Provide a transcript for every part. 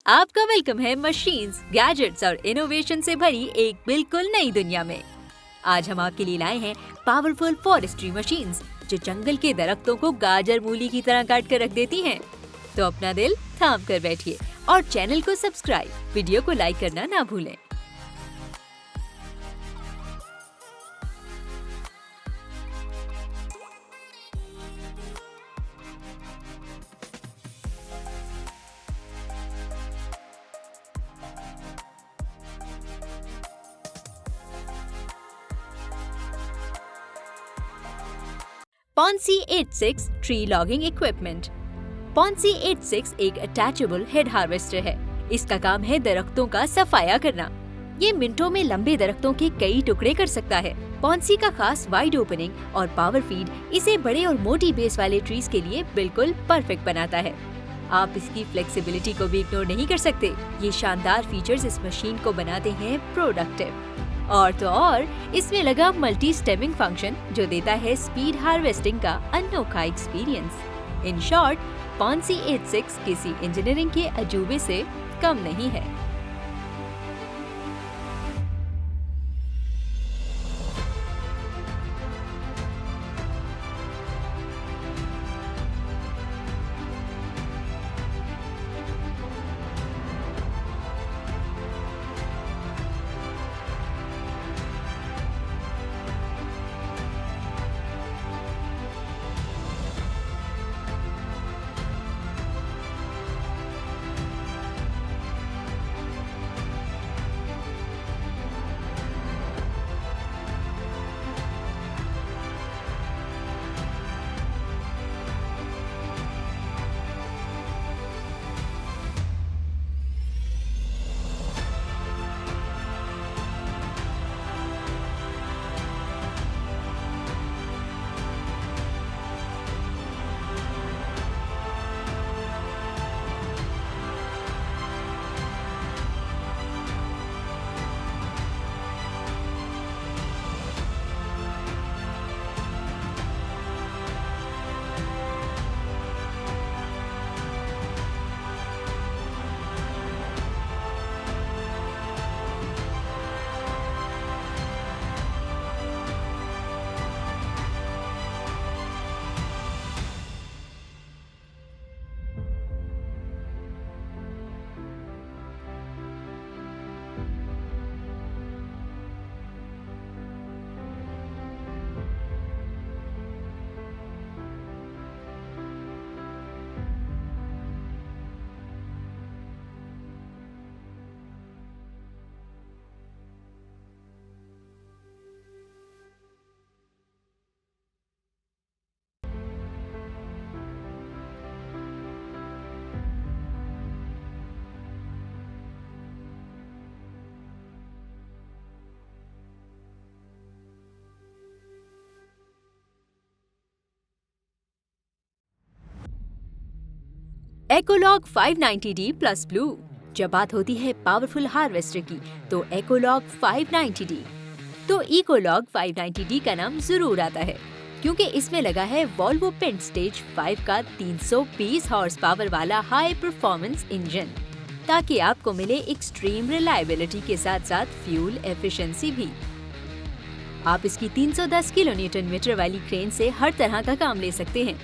आपका वेलकम है machines, gadgets और इनोवेशन से भरी एक बिल्कुल नई दुनिया में। आज हम आपके लिए लाए हैं पावरफुल फॉरेस्ट्री मशीन्स जो जंगल के दरख्तों को गाजर मूली की तरह काट कर रख देती हैं। तो अपना दिल थाम कर बैठिए और चैनल को सब्सक्राइब, वीडियो को लाइक करना ना भूलें। Ponzi 86 tree logging equipment. Ponzi 86 एक अटैचेबल हेड हार्वेस्टर है। इसका काम है दरख्तों का सफाया करना। ये मिनटों में लंबे दरख्तों के कई टुकड़े कर सकता है। पॉन्सी का खास वाइड ओपनिंग और पावर फीड इसे बड़े और मोटी बेस वाले ट्रीज के लिए बिल्कुल परफेक्ट बनाता है। आप इसकी फ्लेक्सिबिलिटी को भी इग्नोर नहीं कर सकते। ये शानदार फीचर्स इस मशीन को बनाते हैं प्रोडक्टिव। और तो और इसमें लगा मल्टी स्टेमिंग फंक्शन जो देता है स्पीड हार्वेस्टिंग का अनोखा एक्सपीरियंस। इन शॉर्ट, पॉन्सी 86 किसी इंजीनियरिंग के अजूबे से कम नहीं है। एकोलॉग 590D प्लस ब्लू। जब बात होती है पावरफुल हार्वेस्टर की तो एकोलॉग 590D तो इकोलॉग 590D का नाम जरूर आता है क्योंकि इसमें लगा है वॉल्वो पेंट स्टेज 5 का 320 हॉर्स पावर वाला हाई परफॉर्मेंस इंजन, ताकि आपको मिले एक्सट्रीम रिलायबिलिटी के साथ साथ फ्यूल एफिशिएंसी भी। आप इसकी 310 किलोन्यूटन मीटर वाली क्रेन से हर तरह का काम ले सकते हैं।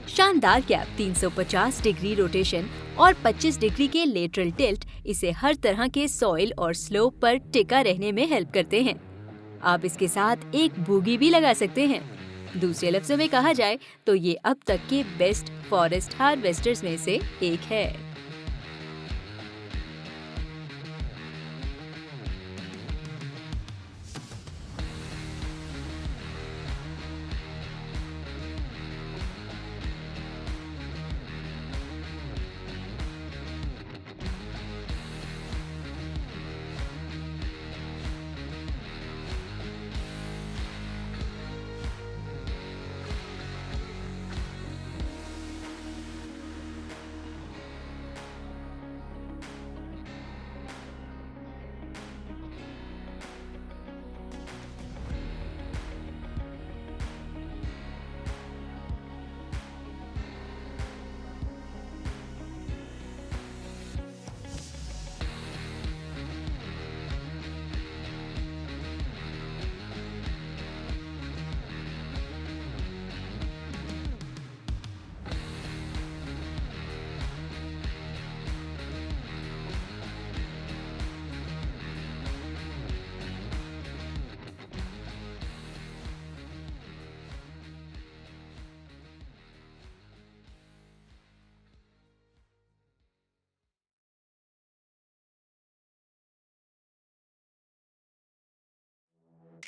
शानदार कैप, 350 डिग्री रोटेशन और 25 डिग्री के लेटरल टिल्ट इसे हर तरह के सॉइल और स्लोप पर टिका रहने में हेल्प करते हैं। आप इसके साथ एक बूगी भी लगा सकते हैं। दूसरे लफ्जों में कहा जाए तो ये अब तक के बेस्ट फॉरेस्ट हार्वेस्टर्स में से एक है।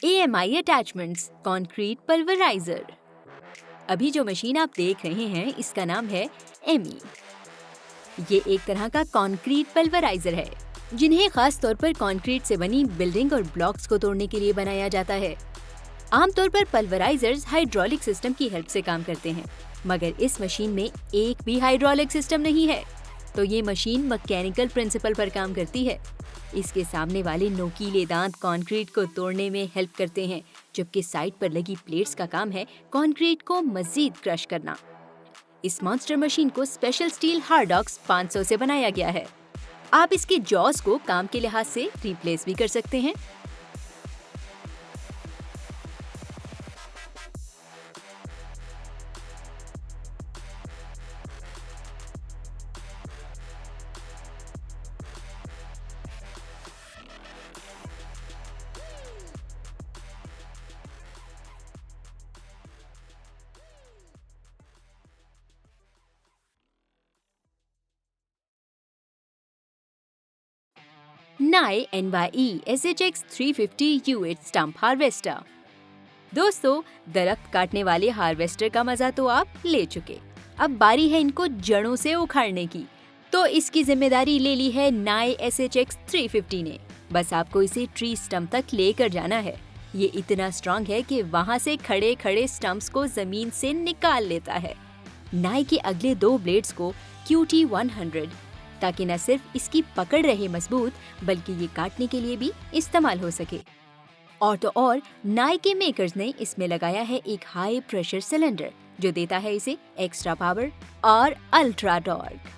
AMI attachments concrete pulveriser. अभी जो मशीन आप देख रहे हैं इसका नाम है एमी। ये एक तरह का कंक्रीट पल्वराइजर है जिन्हें खास तौर पर कंक्रीट से बनी बिल्डिंग और ब्लॉक्स को तोड़ने के लिए बनाया जाता है। आमतौर पर पल्वराइजर्स हाइड्रोलिक सिस्टम की हेल्प से काम करते हैं, मगर इस मशीन में एक भी हाइड्रोलिक सिस्टम नहीं है, तो ये मशीन मैकेनिकल प्रिंसिपल पर काम करती है। इसके सामने वाले नोकीले दांत कंक्रीट को तोड़ने में हेल्प करते हैं, जबकि साइड पर लगी प्लेट्स का काम है कंक्रीट को मजीद क्रश करना। इस मॉन्स्टर मशीन को स्पेशल स्टील हार्डॉक्स 500 से बनाया गया है। आप इसके जॉस को काम के लिहाज से रिप्लेस भी कर सकते हैं। नाई NYE SHX 350 U8 stump harvester. दोस्तों, दरख्त काटने वाले हार्वेस्टर का मजा तो आप ले चुके, अब बारी है इनको जड़ों से उखाड़ने की। तो इसकी जिम्मेदारी ले ली है नाई SHX 350 ने। बस आपको इसे ट्री स्टंप तक लेकर जाना है। ये इतना स्ट्रांग है कि वहाँ से खड़े खड़े स्टंप्स को जमीन से निकाल लेता है। नाई के अगले 2 ब्लेड्स को QT 100 ताकि न सिर्फ इसकी पकड़ रहे मजबूत, बल्कि ये काटने के लिए भी इस्तेमाल हो सके। और तो और नाई के मेकर्स ने इसमें लगाया है एक हाई प्रेशर सिलेंडर जो देता है इसे एक्स्ट्रा पावर और ultra torque.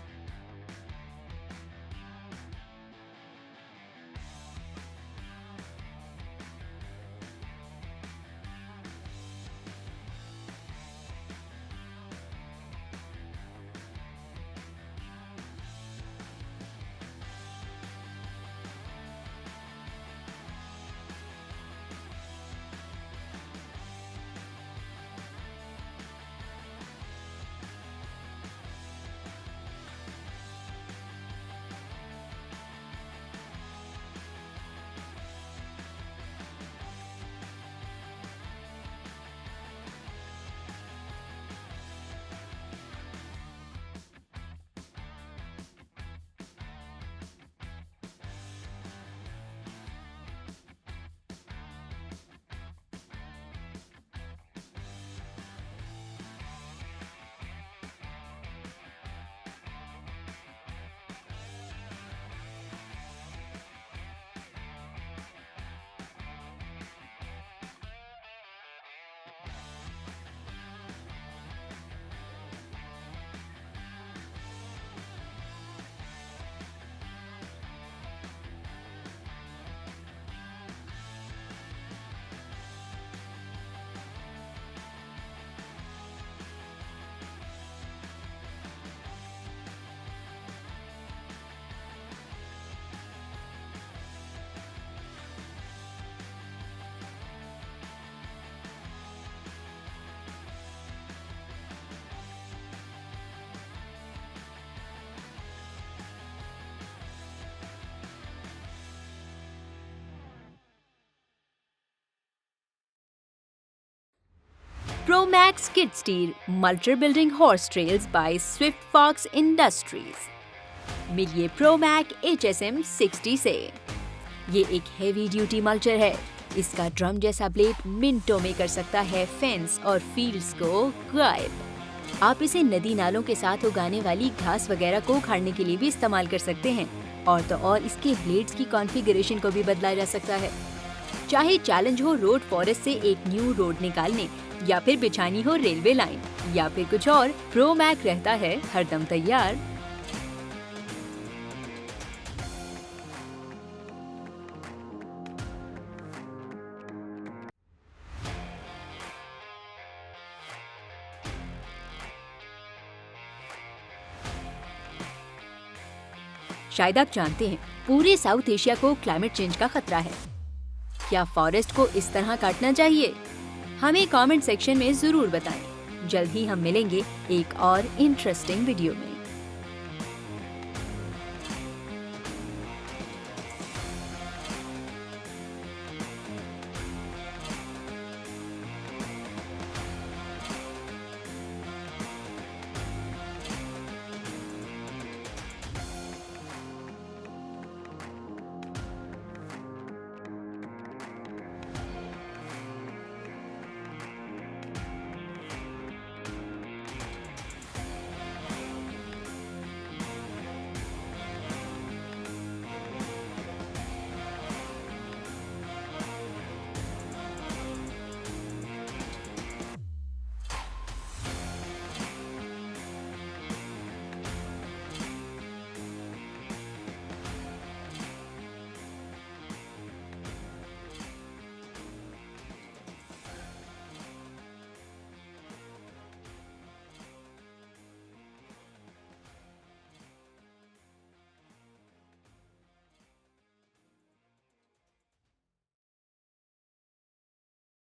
Promax Skid Steer Mulcher Building Horse Trails by Swift Fox Industries। मिलिए Promax HSM 60 से। ये एक हेवी ड्यूटी मल्चर है। इसका ड्रम जैसा ब्लेड मिनटों में कर सकता है फेंस और फील्ड्स को गायब। आप इसे नदी नालों के साथ उगाने वाली घास वगैरह को उखाड़ने के लिए भी इस्तेमाल कर सकते हैं। और तो और इसके ब्लेड्स की कॉन्फ़िगरेशन को भी बदला जा सकता है। चाहे चैलेंज हो रोड फॉरेस्ट से एक न्यू रोड निकालने, या फिर बिछानी हो रेलवे लाइन, या फिर कुछ और, प्रोमैक रहता है हरदम तैयार। शायद आप जानते हैं, पूरे साउथ एशिया को क्लाइमेट चेंज का खतरा है। क्या फॉरेस्ट को इस तरह काटना चाहिए? हमें कमेंट सेक्शन में जरूर बताएं। जल्द ही हम मिलेंगे एक और इंटरेस्टिंग वीडियो में।